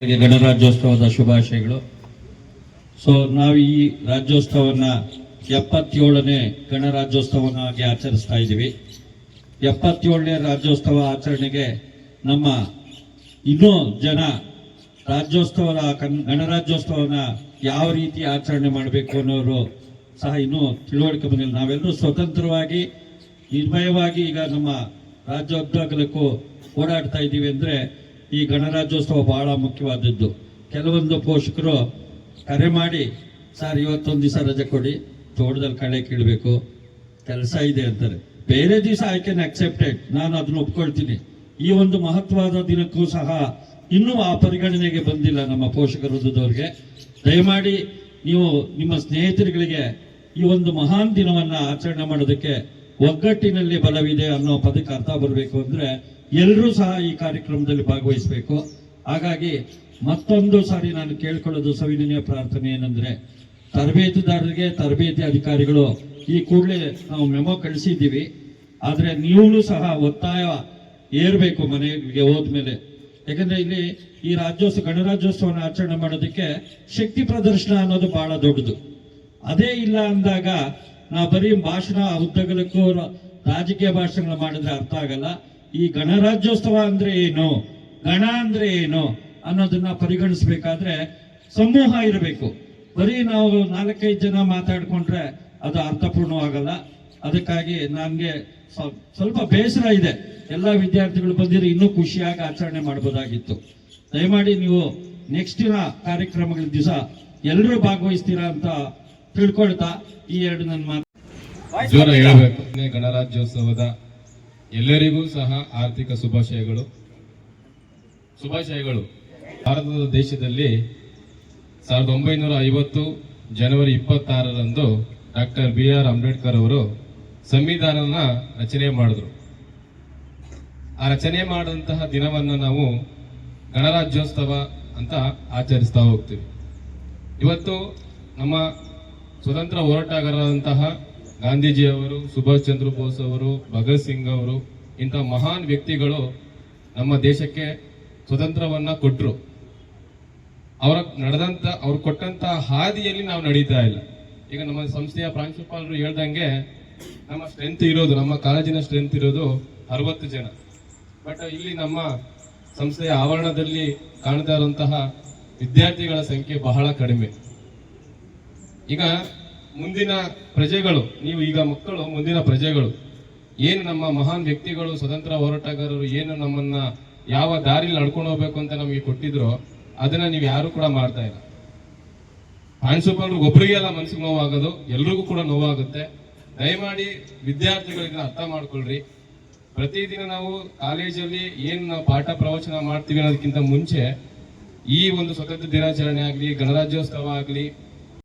ಗಣರಾಜ್ಯೋತ್ಸವದ ಶುಭಾಶಯಗಳು. ಸೊ ನಾವು ಈ ರಾಜ್ಯೋತ್ಸವನ 77ನೇ ಗಣರಾಜ್ಯೋತ್ಸವನಾಗಿ ಆಚರಿಸ್ತಾ ಇದ್ದೀವಿ. 77ನೇ ರಾಜ್ಯೋತ್ಸವ ಆಚರಣೆಗೆ ನಮ್ಮ ಇನ್ನೂ ಜನ ಗಣರಾಜ್ಯೋತ್ಸವನ ಯಾವ ರೀತಿ ಆಚರಣೆ ಮಾಡಬೇಕು ಅನ್ನೋರು ಸಹ ಇನ್ನೂ ತಿಳುವಳಿಕೆ ಬಂದಿಲ್ಲ. ನಾವೆಲ್ಲರೂ ಸ್ವತಂತ್ರವಾಗಿ ನಿರ್ಭಯವಾಗಿ ಈಗ ನಮ್ಮ ರಾಜ್ಯೋದ್ಯೋಗಕ್ಕೂ ಓಡಾಡ್ತಾ ಇದ್ದೀವಿ ಅಂದರೆ ಈ ಗಣರಾಜ್ಯೋತ್ಸವ ಬಹಳ ಮುಖ್ಯವಾದದ್ದು. ಕೆಲವೊಂದು ಪೋಷಕರು ಕರೆ ಮಾಡಿ, ಸರ್ ಇವತ್ತೊಂದು ದಿವಸ ರಜೆ ಕೊಡಿ, ತೋಟದಲ್ಲಿ ಕಳೆ ಕೀಳಬೇಕು, ಕೆಲಸ ಇದೆ ಅಂತಾರೆ. ಬೇರೆ ದಿವಸ ಐ ಕ್ಯಾನ್ ಅಕ್ಸೆಪ್ಟೆಡ್, ನಾನು ಅದನ್ನು ಒಪ್ಕೊಳ್ತೀನಿ. ಈ ಒಂದು ಮಹತ್ವದ ದಿನಕ್ಕೂ ಸಹ ಇನ್ನೂ ಆ ಪರಿಗಣನೆಗೆ ಬಂದಿಲ್ಲ ನಮ್ಮ ಪೋಷಕರ ವೃಂದದವ್ರಿಗೆ. ದಯಮಾಡಿ ನೀವು ನಿಮ್ಮ ಸ್ನೇಹಿತರುಗಳಿಗೆ ಈ ಒಂದು ಮಹಾನ್ ದಿನವನ್ನು ಆಚರಣೆ ಮಾಡೋದಕ್ಕೆ ಒಗ್ಗಟ್ಟಿನಲ್ಲಿ ಬಲವಿದೆ ಅನ್ನೋ ಪದಕ್ಕೆ ಅರ್ಥ ಬರಬೇಕು ಅಂದರೆ ಎಲ್ಲರೂ ಸಹ ಈ ಕಾರ್ಯಕ್ರಮದಲ್ಲಿ ಭಾಗವಹಿಸಬೇಕು. ಹಾಗಾಗಿ ಮತ್ತೊಂದು ಸಾರಿ ನಾನು ಕೇಳ್ಕೊಳ್ಳೋದು ಸವಿನಯ ಪ್ರಾರ್ಥನೆ ಏನಂದ್ರೆ, ತರಬೇತುದಾರರಿಗೆ ತರಬೇತಿ ಅಧಿಕಾರಿಗಳು ಈ ಕೂಡಲೇ ನಾವು ಮೆಮೊ ಕಳಿಸಿದ್ದೀವಿ. ಆದರೆ ನೀವು ಸಹ ಒತ್ತಾಯ ಏರ್ಬೇಕು ಮನೆಗೆ ಹೋದ್ಮೇಲೆ. ಯಾಕಂದ್ರೆ ಇಲ್ಲಿ ಈ ಗಣರಾಜ್ಯೋತ್ಸವನ ಆಚರಣೆ ಮಾಡೋದಕ್ಕೆ ಶಕ್ತಿ ಪ್ರದರ್ಶನ ಅನ್ನೋದು ಬಹಳ ದೊಡ್ಡದು. ಅದೇ ಇಲ್ಲ ಅಂದಾಗ ನಾವು ಬರೀ ಭಾಷಣ ಉದ್ದಗಲಕ್ಕೂ ರಾಜಕೀಯ ಭಾಷಣಗಳು ಮಾಡಿದ್ರೆ ಅರ್ಥ ಆಗಲ್ಲ. ಈ ಗಣರಾಜ್ಯೋತ್ಸವ ಅಂದ್ರೆ ಏನು, ಗಣ ಅಂದ್ರೆ ಏನು ಅನ್ನೋದನ್ನ ಪರಿಗಣಿಸ್ಬೇಕಾದ್ರೆ ಸಮೂಹ ಇರಬೇಕು. ಬರೀ ನಾವು 4-5 ಜನ ಮಾತಾಡ್ಕೊಂಡ್ರೆ ಅದು ಅರ್ಥಪೂರ್ಣವಾಗಲ್ಲ. ಅದಕ್ಕಾಗಿ ನನಗೆ ಸ್ವಲ್ಪ ಬೇಸರ ಇದೆ. ಎಲ್ಲ ವಿದ್ಯಾರ್ಥಿಗಳು ಬಂದಿರೋ ಇನ್ನೂ ಖುಷಿಯಾಗಿ ಆಚರಣೆ ಮಾಡ್ಬೋದಾಗಿತ್ತು. ದಯಮಾಡಿ ನೀವು ನೆಕ್ಸ್ಟ್ ದಿನ ಕಾರ್ಯಕ್ರಮಗಳ ದಿವಸ ಎಲ್ಲರೂ ಭಾಗವಹಿಸ್ತೀರಾ ಅಂತ ತಿಳ್ಕೊಳ್ತಾ ಈ ಎರಡು ನನ್ನ ಮಾತು ಜೋರ ಹೇಳಬೇಕು. ಗಣರಾಜ್ಯೋತ್ಸವದ ಎಲ್ಲರಿಗೂ ಸಹ ಆರ್ಥಿಕ ಶುಭಾಶಯಗಳು. ಭಾರತದ ದೇಶದಲ್ಲಿ 1950 ಜನವರಿ 26ರಂದು ಡಾಕ್ಟರ್ BR ಅಂಬೇಡ್ಕರ್ ಅವರು ಸಂವಿಧಾನನ ರಚನೆ ಮಾಡಿದ್ರು. ಆ ರಚನೆ ಮಾಡಿದಂತಹ ದಿನವನ್ನು ನಾವು ಗಣರಾಜ್ಯೋತ್ಸವ ಅಂತ ಆಚರಿಸ್ತಾ ಹೋಗ್ತೀವಿ. ಇವತ್ತು ನಮ್ಮ ಸ್ವತಂತ್ರ ಹೋರಾಟಗಾರರಾದಂತಹ ಗಾಂಧೀಜಿಯವರು, ಸುಭಾಷ್ ಚಂದ್ರ ಬೋಸ್ ಅವರು, ಭಗತ್ ಸಿಂಗ್ ಅವರು, ಇಂಥ ಮಹಾನ್ ವ್ಯಕ್ತಿಗಳು ನಮ್ಮ ದೇಶಕ್ಕೆ ಸ್ವತಂತ್ರವನ್ನ ಕೊಟ್ಟರು. ಅವ್ರು ಕೊಟ್ಟಂತ ಹಾದಿಯಲ್ಲಿ ನಾವು ನಡೀತಾ ಇಲ್ಲ. ಈಗ ನಮ್ಮ ಸಂಸ್ಥೆಯ ಪ್ರಾಂಶುಪಾಲರು ಹೇಳ್ದಂಗೆ ನಮ್ಮ ಕಾಲೇಜಿನ ಸ್ಟ್ರೆಂತ್ ಇರೋದು 60 ಜನ. ಬಟ್ ಇಲ್ಲಿ ನಮ್ಮ ಸಂಸ್ಥೆಯ ಆವರಣದಲ್ಲಿ ಕಾಣ್ತಾ ಇರುವಂತಹ ವಿದ್ಯಾರ್ಥಿಗಳ ಸಂಖ್ಯೆ ಬಹಳ ಕಡಿಮೆ. ಈಗ ಮುಂದಿನ ಪ್ರಜೆಗಳು, ನೀವು ಈಗ ಮಕ್ಕಳು ಮುಂದಿನ ಪ್ರಜೆಗಳು. ಏನು ನಮ್ಮ ಮಹಾನ್ ವ್ಯಕ್ತಿಗಳು, ಸ್ವತಂತ್ರ ಹೋರಾಟಗಾರರು ಏನು ನಮ್ಮನ್ನ ಯಾವ ದಾರಿಲಿ ನಡ್ಕೊಂಡು ಹೋಗ್ಬೇಕು ಅಂತ ನಮಗೆ ಕೊಟ್ಟಿದ್ರು, ಅದನ್ನ ನೀವು ಯಾರು ಕೂಡ ಮಾಡ್ತಾ ಇಲ್ಲ. ಪ್ರಾಂಶುಪಾಲರು ಒಬ್ಬರಿಗೆಲ್ಲ ಮನಸ್ಸಿಗೆ ನೋವಾಗೋದು, ಎಲ್ರಿಗೂ ಕೂಡ ನೋವಾಗುತ್ತೆ. ದಯಮಾಡಿ ವಿದ್ಯಾರ್ಥಿಗಳಿಗೆ ಅರ್ಥ ಮಾಡ್ಕೊಳ್ರಿ. ಪ್ರತಿದಿನ ನಾವು ಕಾಲೇಜಲ್ಲಿ ಏನು ನಾವು ಪಾಠ ಪ್ರವಚನ ಮಾಡ್ತೀವಿ ಅನ್ನೋದಕ್ಕಿಂತ ಮುಂಚೆ ಈ ಒಂದು ಸ್ವತಂತ್ರ ದಿನಾಚರಣೆ ಆಗಲಿ, ಗಣರಾಜ್ಯೋತ್ಸವ ಆಗಲಿ,